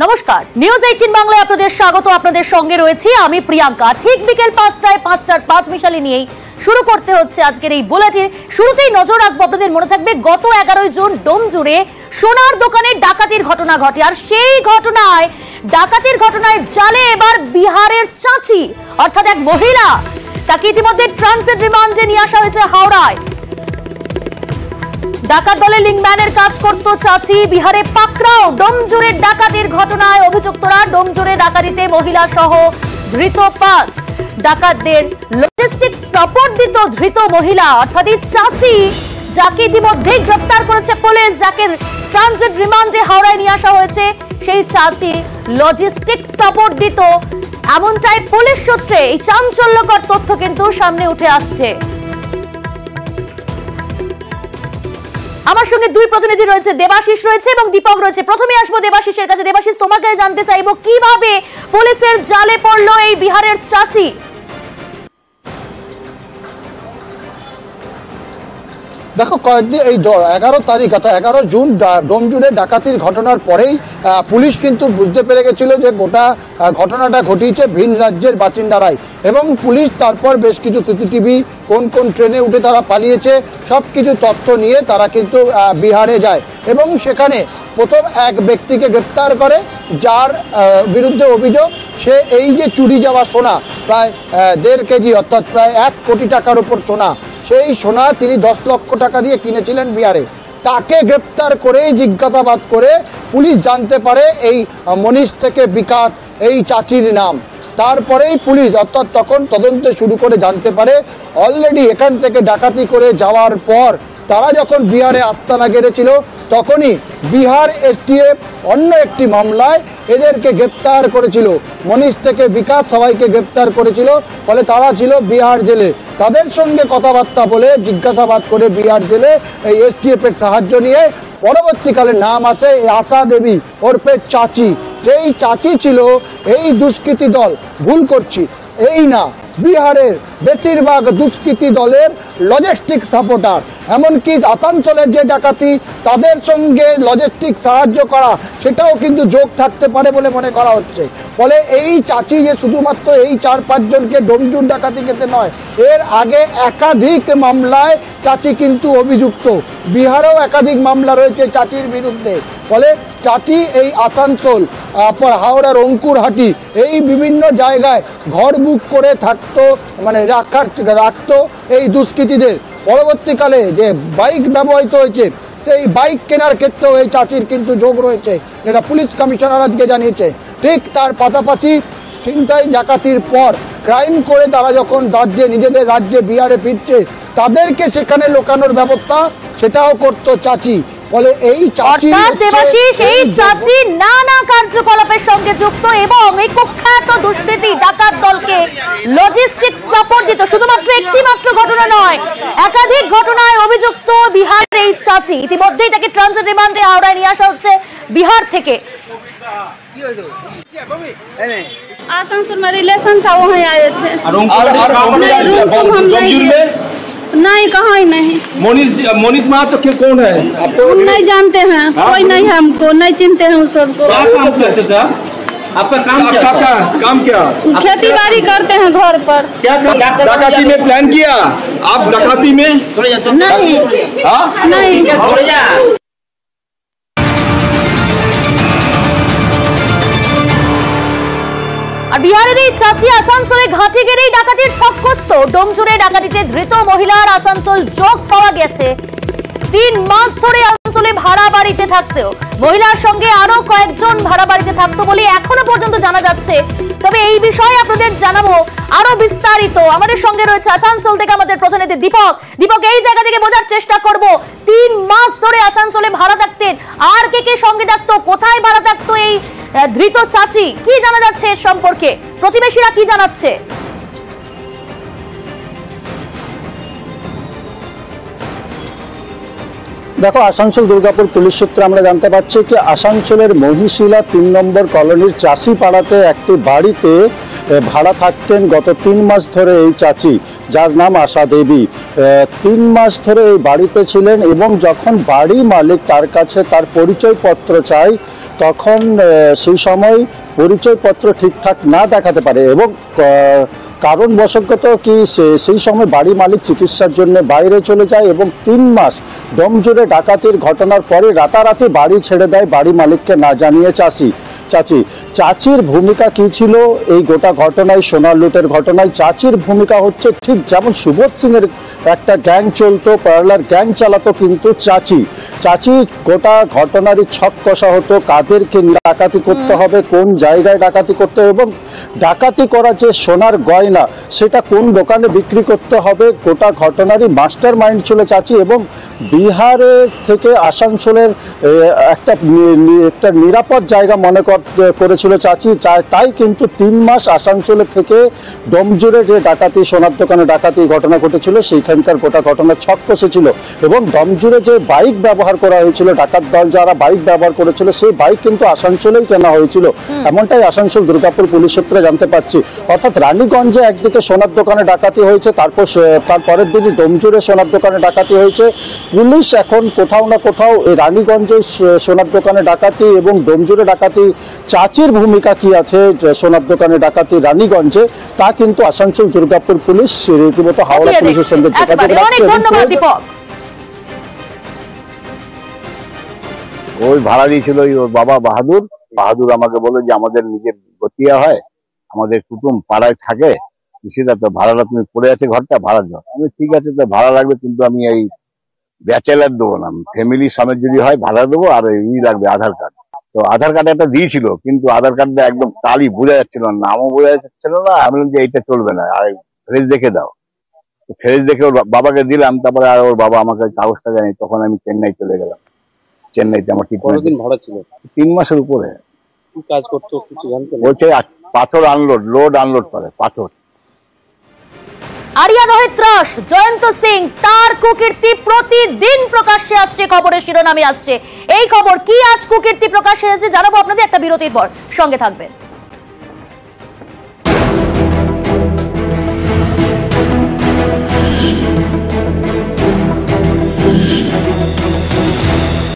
নমস্কার, নিউজ 18 বাংলায় আপনাদের স্বাগত। আপনাদের সঙ্গে রয়েছি আমি প্রিয়াঙ্কা। ঠিক বিকেল 5টায় 5টার 5 মিশালি নিয়েই শুরু করতে হচ্ছে আজকের এই বুলেটিন। শুরুতেই নজর রাখবো, আপনাদের মনে থাকবে গত 11 জুন ডোমজুড়ে সোনার দোকানে ডাকাতির ঘটনা ঘটে, আর সেই ডাকাতির ঘটনায় জালে এবার বিহারের চাচি অর্থাৎ এক মহিলা। তাকে ইতিমধ্যে ট্রানজিট রিমান্ডে নিয়ে আসা হয়েছে হাওড়ায়। ডাকাত দলে লিংম্যানের কাজ করত চাচি, বিহারে পাকড়াও। ডোমজুড়ে ডাকাতির ঘটনায় অভিযুক্তরা। ডোমজুড়ে ডাকাতিতে মহিলা সহ ধৃত 5। ডাকাতদের লজিস্টিক সাপোর্ট দিত ধৃত মহিলা অর্থাৎ চাচি, যাকে ইতিমধ্যে গ্রেফতার করেছে পুলিশ, যাকে ট্রানজিট রিমান্ডে হাওড়ায় নিয়ে আসা হয়েছে। সেই চাচি লজিস্টিক সাপোর্ট দিত, এমনটাই পুলিশ সূত্রে এই চাঞ্চল্যকর তথ্য কিন্তু সামনে উঠে আসছে। আমার সঙ্গে দুই প্রতিনিধি রয়েছে, দেবাশিস রয়েছে এবং দীপক রয়েছে। প্রথমে আসবো দেবাশিসের কাছে। দেবাশিস, তোমার কাছে জানতে চাইবো কিভাবে পুলিশের জালে পড়লো এই বিহারের চাচি? দেখো, কয়েকদিন এই 11 তারিখ অর্থাৎ 11 জুন ডোমজুড়ে ডাকাতির ঘটনার পরেই পুলিশ কিন্তু বুঝতে পেরে গেছিল যে গোটা ঘটনাটা ঘটিয়েছে ভিন রাজ্যের বাসিন্দারাই, এবং পুলিশ তারপর বেশ কিছু সিসিটিভি, কোন কোন ট্রেনে উঠে তারা পালিয়েছে, সব কিছু তথ্য নিয়ে তারা কিন্তু বিহারে যায় এবং সেখানে প্রথম এক ব্যক্তিকে গ্রেপ্তার করে, যার বিরুদ্ধে অভিযোগ সে এই যে চুরি যাওয়া সোনা, প্রায় 1.5 কেজি অর্থাৎ প্রায় 1 কোটি টাকার উপর সোনা, সেই সোনা তিনি 10 লক্ষ টাকা দিয়ে কিনেছিলেন বিহারে। তাকে গ্রেপ্তার করে জিজ্ঞাসাবাদ করে পুলিশ জানতে পারে এই মনীষ থেকে বিকাশ এই চাচির নাম। তারপরেই পুলিশ অর্থাৎ তখন তদন্ত শুরু করে জানতে পারে অলরেডি এখান থেকে ডাকাতি করে যাওয়ার পর তারা যখন বিহারে আস্তানা গেড়েছিল, তখনই বিহার এসটিএফ অন্য একটি মামলায় এদেরকে গ্রেপ্তার করেছিল। মনীষ থেকে বিকাশ সবাইকে গ্রেপ্তার করেছিল, ফলে তারা ছিল বিহার জেলে। তাদের সঙ্গে কথাবার্তা বলে জিজ্ঞাসাবাদ করে বিহার জেলে এই এসটিএফ এর সাহায্য নিয়ে পরবর্তীকালে নাম আসে আশা দেবী ওরফে চাচি। যেই চাচি ছিল এই দুষ্কৃতী দল, ভুল করছি এই না, বিহারের বেশিরভাগ দুষ্কৃতী দলের লজিস্টিক সাপোর্টার। এমনকি আসানসোলের যে ডাকাতি, তাদের সঙ্গে লজিস্টিক সাহায্য করা, সেটাও কিন্তু যোগ থাকতে পারে বলে মনে করা হচ্ছে। ফলে এই চাচি যে শুধুমাত্র এই 4-5 জনকে ডোমজুড় ডাকাতি খেতে নয়, এর আগে একাধিক মামলায় চাচি কিন্তু অভিযুক্ত। বিহারেও একাধিক মামলা রয়েছে চাচির বিরুদ্ধে। ফলে চাচি এই আসানসোল, হাওড়ার অঙ্কুরহাটি, এই বিভিন্ন জায়গায় ঘর বুক করে থাকতো, মানে রাখতো এই দুষ্কৃতীদের। পরবর্তীকালে যে বাইক ব্যবহৃত হয়েছে, সেই বাইক কেনার ক্ষেত্রেও এই চাচির কিন্তু যোগ রয়েছে, যেটা পুলিশ কমিশনার আজকে জানিয়েছে। ঠিক তার পাশাপাশি ছিনতাই ডাকাতির পর ক্রাইম করে তারা যখন নিজেদের রাজ্যে বিহারে ফিরছে, তাদেরকে সেখানে লোকানোর ব্যবস্থা সেটাও করতো চাচি। ফলে এই চাচি নানা কার্যকলাপের সঙ্গে যুক্ত এবং এই কুখ্যাত দুষ্কৃতী ডাকাত দলকে লজিস্টিক সাপোর্ট দিত। শুধুমাত্র একটি মাত্র ঘটনা নয়, একাধিক ঘটনায় অভিযুক্ত বিহারের এই চাচি। ইতিমধ্যেই তাকে ট্রানজিট রিমান্ডে হাওড়ায় নিয়ে আসা হচ্ছে বিহার থেকে। आसनसोल में रिलेशन था, वहाँ आए थे। नहीं, कहाँ ही नहीं। मोनीष महातो के कौन है आपको? नहीं जानते हैं, कोई नहीं है, हमको नहीं चिनते हैं उस सबको। क्या काम करते थे आपका? काम क्या? खेती बाड़ी करते हैं घर पर। क्या डाकाती में प्लान किया आप? डाकाती में नहीं, नहीं। আর বিহারের এই চাচি আসানসোলে ঘাঁটি গেড়েই ডাকাতির ছক্কস্ত। ডোমজুড়ে ডাকাতিতে ধৃত মহিলার আসানসোল যোগ পাওয়া গেছে। 3 মাস ধরে আসানসোলে ভাড়া বাড়িতে থাকতেও মহিলার সঙ্গে আরো কয়েকজন ভাড়া বাড়িতে থাকতো বলে এখনো পর্যন্ত জানা যাচ্ছে। তবে এই বিষয়ে আপনাদের জানাবো আরো বিস্তারিত। আমাদের সঙ্গে রয়েছে আসানসোল থেকে আমাদের প্রতিনিধি দীপক। এই জায়গা থেকে বোঝার চেষ্টা করব, 3 মাস ধরে আসানসোলে ভাড়া থাকতেন, আর কে সঙ্গে থাকতো, কোথায় ভাড়া থাকতো এই ধৃত চাচি, কি জানা যাচ্ছে এর সম্পর্কে? প্রতিবেশীরা কি জানাচ্ছে? দেখো, আসানসোল দুর্গাপুর পুলিশ সূত্রে আমরা জানতে পারছি কি আসানসোলের মহিশিলা 3 নম্বর কলোনির চাষি পাড়াতে একটি বাড়িতে ভাড়া থাকতেন গত 3 মাস ধরে এই চাচি, যার নাম আশা দেবী। 3 মাস ধরে এই বাড়িতে ছিলেন এবং যখন বাড়ি মালিক তার কাছে তার পরিচয়পত্র চাই, তখন সেই সময় পরিচয়পত্র ঠিকঠাক না দেখাতে পারে এবং কারণবশত কি সেই সময় বাড়ি মালিক চিকিৎসার জন্য বাইরে চলে যায় এবং 3 মাস ডোমজুড়ে ডাকাতির ঘটনার পরে রাতারাতি বাড়ি ছেড়ে দেয় বাড়ি মালিককে না জানিয়ে চাচির ভূমিকা কি ছিল এই গোটা ঘটনায়, সোনার লুটের ঘটনায়? চাচির ভূমিকা হচ্ছে ঠিক যেমন সুবোধ সিং এর একটা গ্যাং চলতো, পার্লার গ্যাং চালাতো, কিন্তু চাচি গোটা ঘটনারই ছক কষা হতো, কাদেরকে ডাকাতি করতে হবে, কোন জায়গায় ডাকাতি করতে হবে এবং ডাকাতি করা যে সোনার গয়না সেটা কোন দোকানে বিক্রি করতে হবে, গোটা ঘটনারই মাস্টার মাইন্ড ছিল চাচি। এবং বিহারের থেকে আসানসোলের একটা নিরাপদ জায়গা মনে করেছিল চাচি, তাই কিন্তু 3 মাস আসানসোলে থেকে ডোমজুড়ে যে ডাকাতি, সোনার দোকানে ডাকাতি ঘটনা ঘটেছিল, সেইখানকার গোটা ঘটনা ছক কষেছিল। এবং ডোমজুড়ে যে বাইক ব্যবহার করা হয়েছিল, ডাকাত দল যারা বাইক ব্যবহার করেছিল, সেই বাইক কিন্তু আসানসোলেই কেনা হয়েছিল, এমনটাই আসানসোল দুর্গাপুর পুলিশ সূত্রে জানতে পারছি। অর্থাৎ রানীগঞ্জে একদিকে সোনার দোকানে ডাকাতি হয়েছে, তার পরের দিনই ডোমজুড়ে সোনার দোকানে ডাকাতি হয়েছে। পুলিশ এখন কোথাও না কোথাও এই রানীগঞ্জে সোনার দোকানে ডাকাতি এবং ডোমজুড়ে ডাকাতি, চাচির ভূমিকা কি আছে সোনার দোকানে ডাকাতি রানীগঞ্জে, তা কিন্তু আসানসোল দুর্গাপুর পুলিশ রীতিমতো হাওড়া পুলিশের সঙ্গে যোগাযোগ রাখছে। ওই ভাড়া দিয়েছিল ওর বাবা বাহাদুর আমাকে বলে যে আমাদের নিজের গতিয়া হয়, আমাদের কুটুম পাড়ায় থাকে, সেটা তো ভাড়াটা তুমি পড়ে আছে ঘরটা, ভাড়া দাও। আমি ঠিক আছে, তো ভাড়া লাগবে, কিন্তু আমি এই ব্যাচেলার দেবো না, ফ্যামিলি সমেত যদি হয় ভাড়া দেবো, আর লাগবে আধার কার্ড। তো আধার কার্ড একটা দিয়েছিল, কিন্তু আধার কার্ডটা একদম কালি বোঝা যাচ্ছিল না, নামও বোঝা যাচ্ছিল না। আমি বললাম যে এইটা চলবে না, আর ফ্রেজ দেখে দাও। ফ্রেজ দেখে ওর বাবাকে দিলাম, তারপরে আর ওর বাবা আমাকে কাগজটা দেয়নি, তখন আমি চেন্নাই চলে গেলাম। চেন্নাইতে আমার কতদিন ভাড়া ছিল? 3 মাসের উপরে। কি কাজ করতো কিছু জানতেন? বলছে পাথর লোড আনলোড করে পাথর। আরিয়া রোহিত্রাস, জয়ন্ত সিং, তার কুকীর্তি প্রতিদিন প্রকাশ্যে আসছে, খবরের শিরোনামে আসছে। এই খবর কি আজ কুকীর্তি প্রকাশ্যে এসেছে জানাবো আপনাদের একটা বিরতির পর, সঙ্গে থাকবেন।